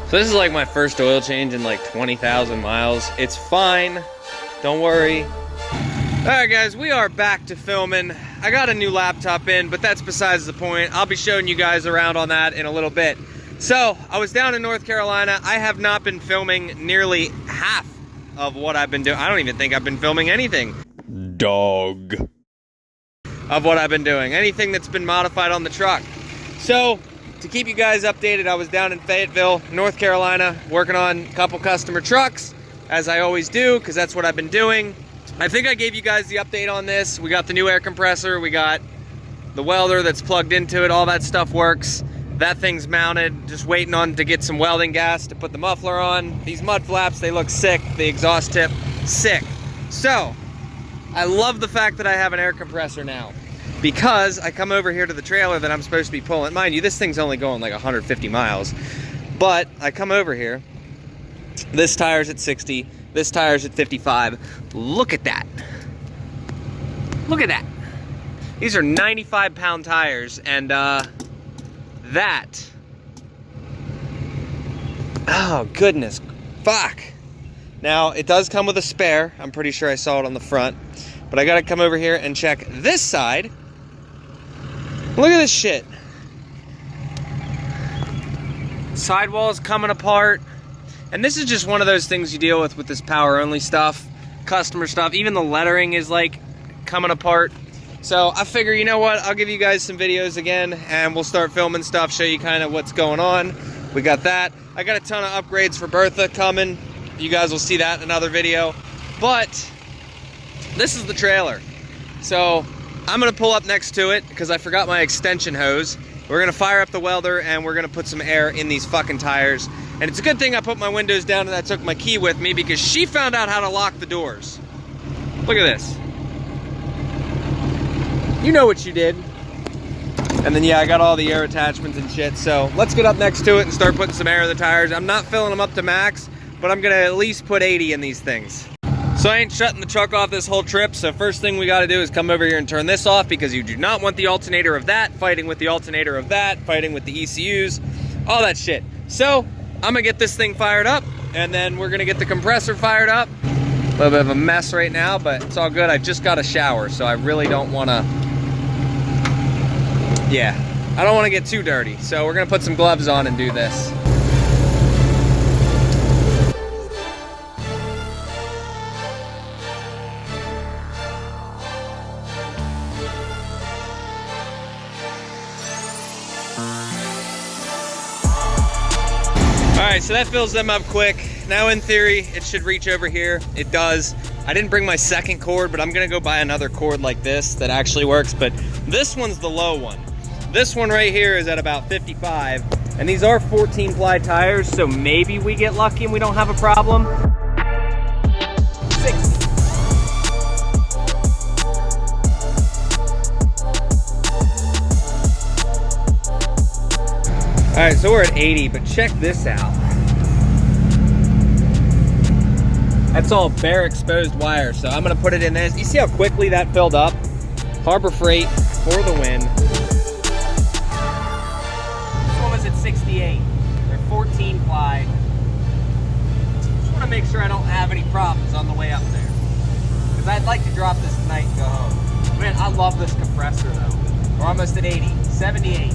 So this is like my first oil change in like 20,000 miles. It's fine, don't worry. All right guys, we are back to filming. I got a new laptop in, but that's besides the point. I'll be showing you guys around on that in a little bit. So I was down in North Carolina. I have not been filming nearly half of what I've been doing. I don't even think I've been filming anything. Dog. Of what I've been doing. Anything that's been modified on the truck. So, to keep you guys updated, I was down in Fayetteville, North Carolina, working on a couple customer trucks, as I always do, because that's what I've been doing. I think I gave you guys the update on this. We got the new air compressor, we got the welder that's plugged into it, all that stuff works. That thing's mounted, just waiting on to get some welding gas to put the muffler on. These mud flaps, they look sick. The exhaust tip, sick. So, I love the fact that I have an air compressor now, because I come over here to the trailer that I'm supposed to be pulling. Mind you, this thing's only going like 150 miles, but I come over here, this tire's at 60, this tire's at 55. Look at that. Look at that. These are 95-pound tires, and that, oh goodness, fuck. Now, it does come with a spare. I'm pretty sure I saw it on the front. But I gotta come over here and check this side. Look at this shit. Sidewall's coming apart. And this is just one of those things you deal with this power-only stuff, customer stuff. Even the lettering is like coming apart. So I figure, you know what, I'll give you guys some videos again and we'll start filming stuff, show you kind of what's going on. We got that. I got a ton of upgrades for Bertha coming. You guys will see that in another video. But this is the trailer. So I'm gonna pull up next to it because I forgot my extension hose. We're gonna fire up the welder and we're gonna put some air in these fucking tires. And it's a good thing I put my windows down and I took my key with me because she found out how to lock the doors. Look at this. You know what you did. And then yeah, I got all the air attachments and shit. So let's get up next to it and start putting some air in the tires. I'm not filling them up to max, but I'm gonna at least put 80 in these things. So I ain't shutting the truck off this whole trip, so first thing we gotta do is come over here and turn this off because you do not want the alternator of that fighting with the alternator of that, fighting with the ECUs, all that shit. So I'm gonna get this thing fired up and then we're gonna get the compressor fired up. A little bit of a mess right now, but it's all good. I just got a shower, so I really don't wanna, I don't wanna get too dirty. So we're gonna put some gloves on and do this. Alright, so that fills them up quick. Now in theory, it should reach over here. It does. I didn't bring my second cord, but I'm gonna go buy another cord like this that actually works, but this one's the low one. This one right here is at about 55, and these are 14-ply tires, so maybe we get lucky and we don't have a problem. 60. All right, so we're at 80, but check this out. That's all bare exposed wire, so I'm gonna put it in this. You see how quickly that filled up? Harbor Freight for the win. This one was at 68. They're 14 ply. Just wanna make sure I don't have any problems on the way up there. Because I'd like to drop this tonight and go home. Man, I love this compressor though. We're almost at 80, 78.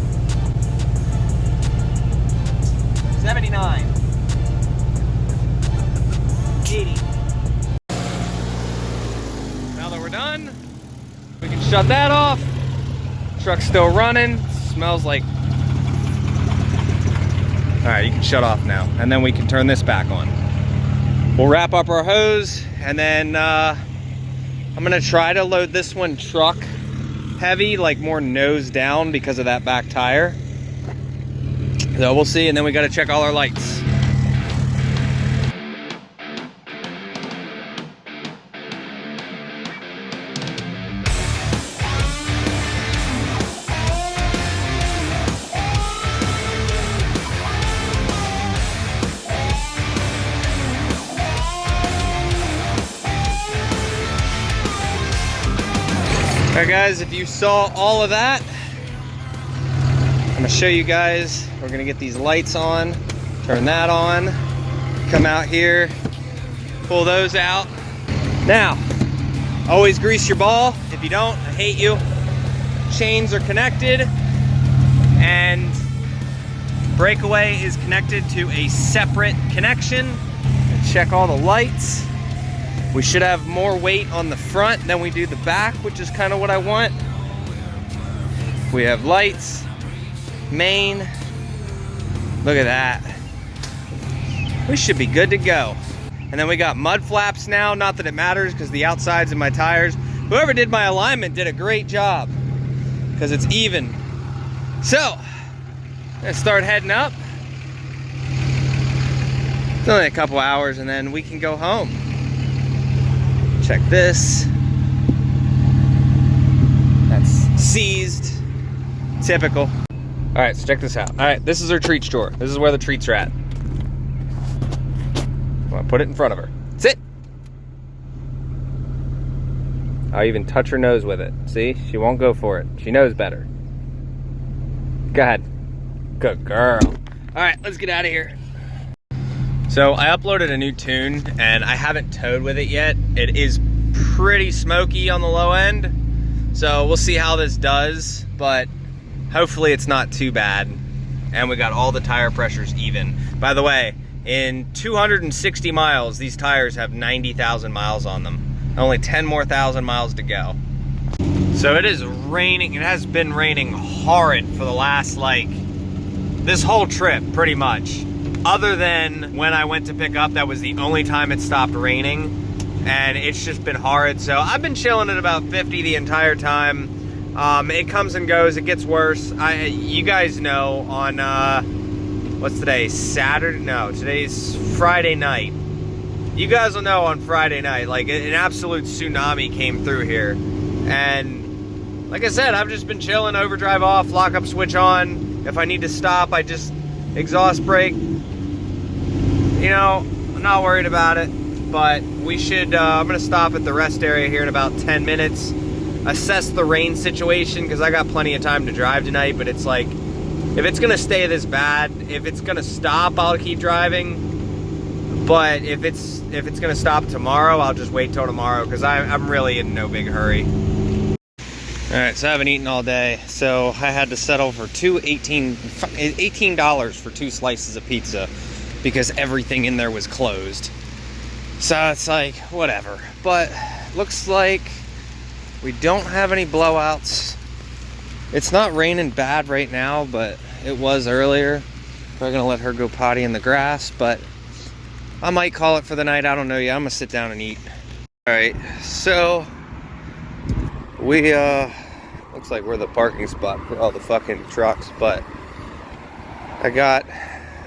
79, 80. Now that we're done, we can shut that off. Truck's still running, smells like... All right, you can shut off now, and then we can turn this back on. We'll wrap up our hose, and then I'm gonna try to load this one truck heavy, like more nose down because of that back tire. So we'll see, and then we got to check all our lights. All right, guys, if you saw all of that, I'm gonna show you guys. We're gonna get these lights on. Turn that on. Come out here, pull those out. Now, always grease your ball. If you don't, I hate you. Chains are connected, and breakaway is connected to a separate connection. Check all the lights. We should have more weight on the front than we do the back, which is kind of what I want. We have lights, main. Look at that. We should be good to go. And then we got mud flaps now. Not that it matters because the outsides of my tires. Whoever did my alignment did a great job because it's even. So, I'm gonna start heading up. It's only a couple hours and then we can go home. Check this. That's seized. Typical. All right, so check this out. All right, this is her treat store. This is where the treats are at. I'll put it in front of her. Sit. I'll even touch her nose with it. See, she won't go for it. She knows better. Go ahead. Good girl. All right, let's get out of here. So I uploaded a new tune and I haven't towed with it yet. It is pretty smoky on the low end. So we'll see how this does, but hopefully it's not too bad. And we got all the tire pressures even. By the way, in 260 miles, these tires have 90,000 miles on them. Only 10 more thousand miles to go. So it is raining. It has been raining horrid for the last, like, this whole trip, pretty much. Other than when I went to pick up, that was the only time it stopped raining. And it's just been horrid. So I've been chilling at about 50 the entire time. It comes and goes. It gets worse. You guys know on, what's today? Saturday? No, today's Friday night. You guys will know on Friday night, like an absolute tsunami came through here. And like I said, I've just been chilling, overdrive off, lock up switch on. If I need to stop, I just exhaust brake. You know, I'm not worried about it, but we should, I'm gonna stop at the rest area here in about 10 minutes, assess the rain situation, because I got plenty of time to drive tonight, but it's like, if it's gonna stay this bad, if it's gonna stop, I'll keep driving. But if it's gonna stop tomorrow, I'll just wait till tomorrow because I'm really in no big hurry. All right, so I haven't eaten all day, so I had to settle for $18 for 2 slices of pizza because everything in there was closed. So it's like, whatever. But looks like we don't have any blowouts. It's not raining bad right now, but it was earlier. We're gonna let her go potty in the grass, but I might call it for the night. I don't know yet. I'm gonna sit down and eat. All right, so we, looks like we're the parking spot for all the fucking trucks, but I got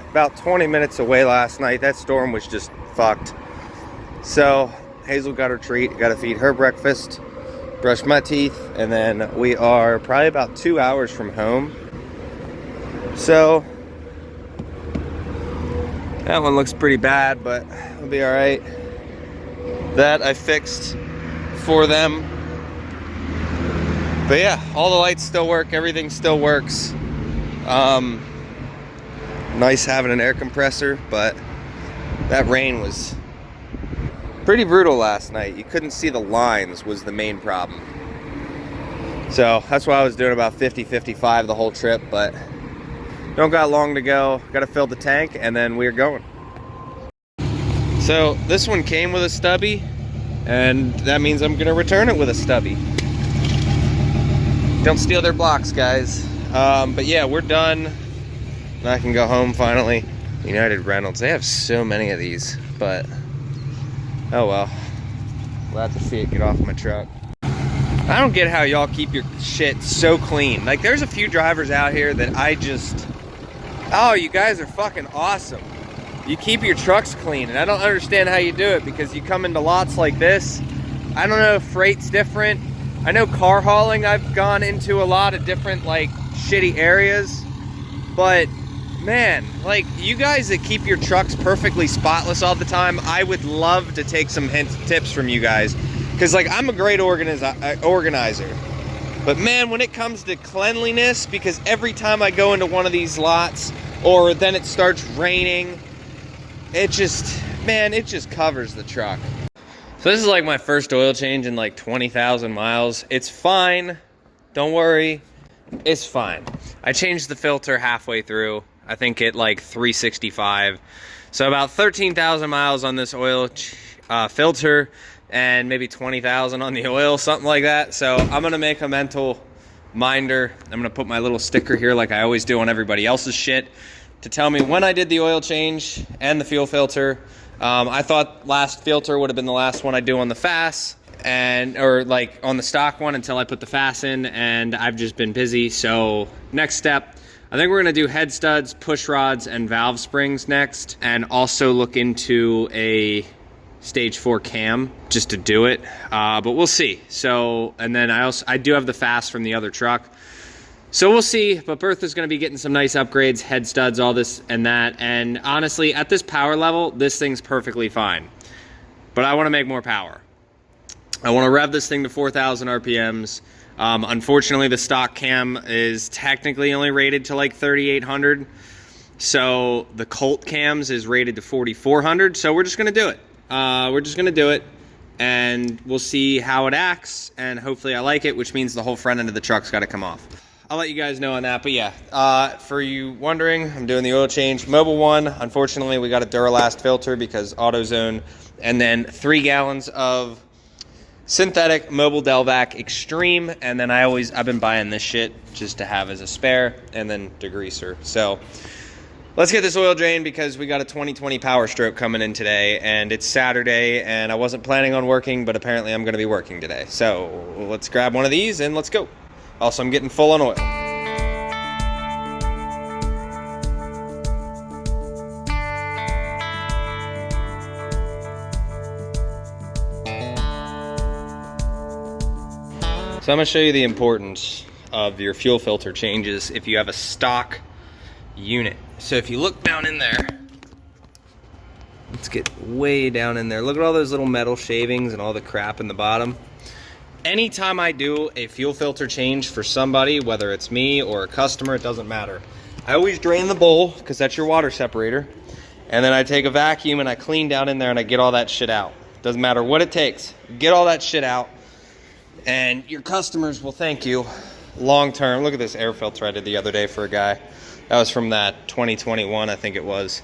about 20 minutes away last night. That storm was just fucked. So Hazel got her treat, got to feed her breakfast, brush my teeth, and then we are probably about 2 hours from home. So that one looks pretty bad, but it'll be all right. That I fixed for them. But yeah, all the lights still work, everything still works. Nice having an air compressor, but that rain was pretty brutal last night. You couldn't see the lines was the main problem. So that's why I was doing about 50-55 the whole trip, but don't got long to go. Got to fill the tank and then we're going. So this one came with a stubby, and that means I'm gonna return it with a stubby. Don't steal their blocks, guys. But yeah, we're done. I can go home finally. United Reynolds, they have so many of these, but oh well. Glad to see it get off my truck. I don't get how y'all keep your shit so clean. Like, there's a few drivers out here that I just, oh, you guys are fucking awesome. You keep your trucks clean, and I don't understand how you do it, because you come into lots like this. I don't know if freight's different. I know car hauling, I've gone into a lot of different, like, shitty areas, but man, like, you guys that keep your trucks perfectly spotless all the time, I would love to take some tips from you guys. Because, like, I'm a great organizer. But man, when it comes to cleanliness, because every time I go into one of these lots, or then it starts raining, it just covers the truck. So this is like my first oil change in like 20,000 miles. It's fine. Don't worry. It's fine. I changed the filter halfway through. I think at like 365. So about 13,000 miles on this oil filter and maybe 20,000 on the oil, something like that. So I'm going to make a mental minder. I'm going to put my little sticker here like I always do on everybody else's shit to tell me when I did the oil change and the fuel filter. I thought last filter would have been the last one I do on the FAS, or like on the stock one until I put the FAS in, and I've just been busy. So next step, I think we're gonna do head studs, push rods, and valve springs next, and also look into a stage 4 cam just to do it, but we'll see. So, and then I do have the FAS from the other truck. So we'll see, but Bertha's gonna be getting some nice upgrades, head studs, all this and that. And honestly, at this power level, this thing's perfectly fine. But I wanna make more power. I wanna rev this thing to 4,000 RPMs. Unfortunately, the stock cam is technically only rated to like 3,800. So the Colt cams is rated to 4,400. So we're just gonna do it. And we'll see how it acts. And hopefully I like it, which means the whole front end of the truck's gotta come off. I'll let you guys know on that, but yeah, for you wondering, I'm doing the oil change. Mobile one, unfortunately, we got a Duralast filter because AutoZone, and then 3 gallons of synthetic Mobile Delvac Extreme, and then I've been buying this shit just to have as a spare, and then degreaser. So let's get this oil drained because we got a 2020 Power Stroke coming in today, and it's Saturday, and I wasn't planning on working, but apparently I'm gonna be working today. So let's grab one of these and let's go. Also, I'm getting full on oil. So I'm going to show you the importance of your fuel filter changes if you have a stock unit. So if you look down in there, let's get way down in there. Look at all those little metal shavings and all the crap in the bottom. Anytime I do a fuel filter change for somebody, whether it's me or a customer, it doesn't matter. I always drain the bowl because that's your water separator. And then I take a vacuum and I clean down in there and I get all that shit out. Doesn't matter what it takes. Get all that shit out. And your customers will thank you long term. Look at this air filter I did the other day for a guy. That was from that 2021, I think it was.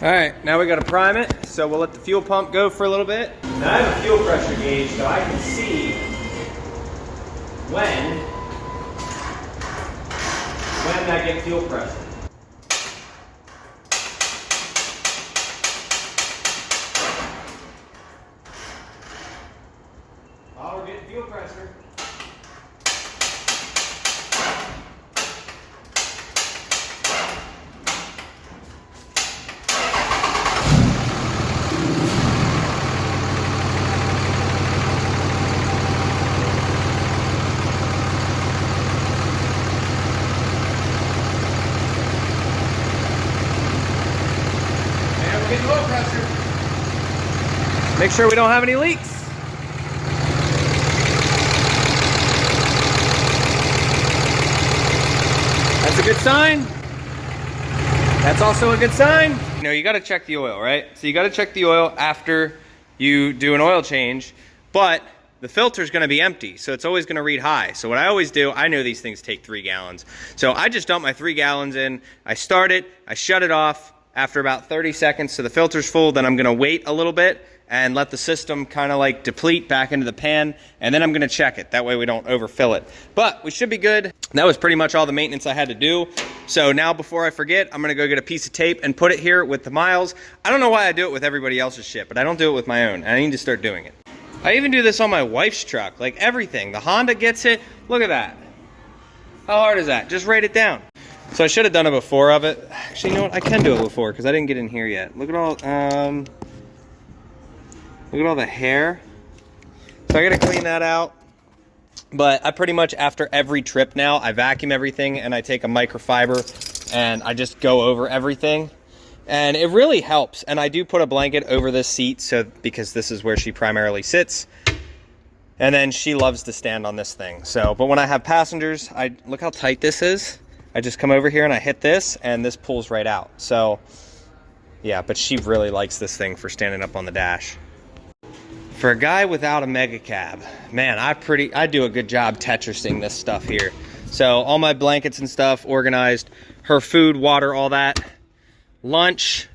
All right, now we gotta prime it. So we'll let the fuel pump go for a little bit. Now I have a fuel pressure gauge so I can see when I get fuel pressure. Oh, we're getting fuel pressure. Oil pressure. Make sure we don't have any leaks. That's a good sign. That's also a good sign. You know, you got to check the oil, right? So you got to check the oil after you do an oil change, but the filter is going to be empty, so it's always going to read high. So what I always do, I know these things take 3 gallons. So I just dump my 3 gallons in, I start it, I shut it off. After about 30 seconds so the filter's full, then I'm gonna wait a little bit and let the system kind of like deplete back into the pan, and then I'm gonna check it. That way we don't overfill it. But we should be good. That was pretty much all the maintenance I had to do. So now before I forget, I'm gonna go get a piece of tape and put it here with the miles. I don't know why I do it with everybody else's shit, but I don't do it with my own. I need to start doing it. I even do this on my wife's truck, like everything. The Honda gets it. Look at that. How hard is that? Just write it down. So I should have done it before of it. Actually, you know what? I can do it before because I didn't get in here yet. Look at all the hair. So I gotta clean that out. But I pretty much, after every trip now, I vacuum everything and I take a microfiber and I just go over everything. And it really helps. And I do put a blanket over this seat because this is where she primarily sits. And then she loves to stand on this thing. So, but when I have passengers, look how tight this is. I just come over here and I hit this and this pulls right out. So yeah, but she really likes this thing for standing up on the dash. For a guy without a mega cab, man, I do a good job Tetrising this stuff here. So all my blankets and stuff organized, her food, water, all that, lunch,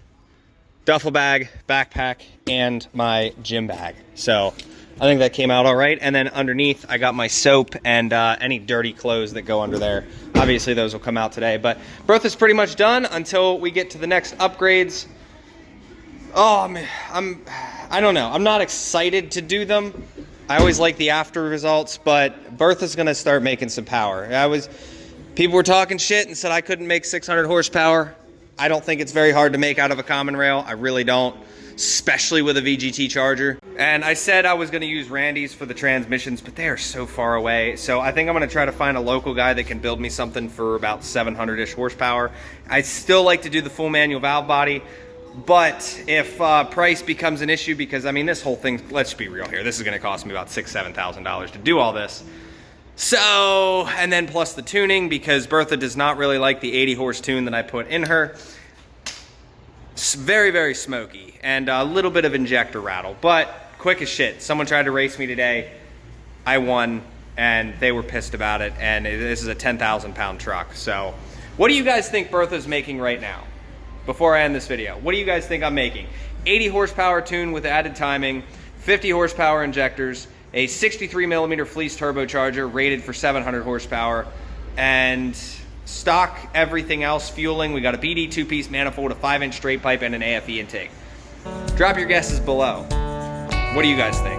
duffel bag, backpack, and my gym bag. So I think that came out all right. And then underneath, I got my soap and any dirty clothes that go under there. Obviously, those will come out today. But Bertha's pretty much done until we get to the next upgrades. Oh, I don't know. I'm not excited to do them. I always like the after results, but Bertha's going to start making some power. People were talking shit and said I couldn't make 600 horsepower. I don't think it's very hard to make out of a common rail. I really don't, especially with a VGT charger. And I said I was going to use Randy's for the transmissions, but they are so far away. So I think I'm going to try to find a local guy that can build me something for about 700-ish horsepower. I still like to do the full manual valve body, but if price becomes an issue, because I mean, this whole thing, let's be real here, this is going to cost me about $6,000 to $7,000 to do all this. So, and then plus the tuning, because Bertha does not really like the 80 horse tune that I put in her. It's very, very smoky and a little bit of injector rattle, but quick as shit. Someone tried to race me today. I won and they were pissed about it. And this is a 10,000 pound truck. So what do you guys think Bertha's making right now? Before I end this video, what do you guys think I'm making? 80 horsepower tune with added timing, 50 horsepower injectors, a 63 millimeter fleece turbocharger rated for 700 horsepower, and stock everything else fueling. We got a BD 2-piece manifold, a 5-inch straight pipe, and an AFE intake. Drop your guesses below. What do you guys think?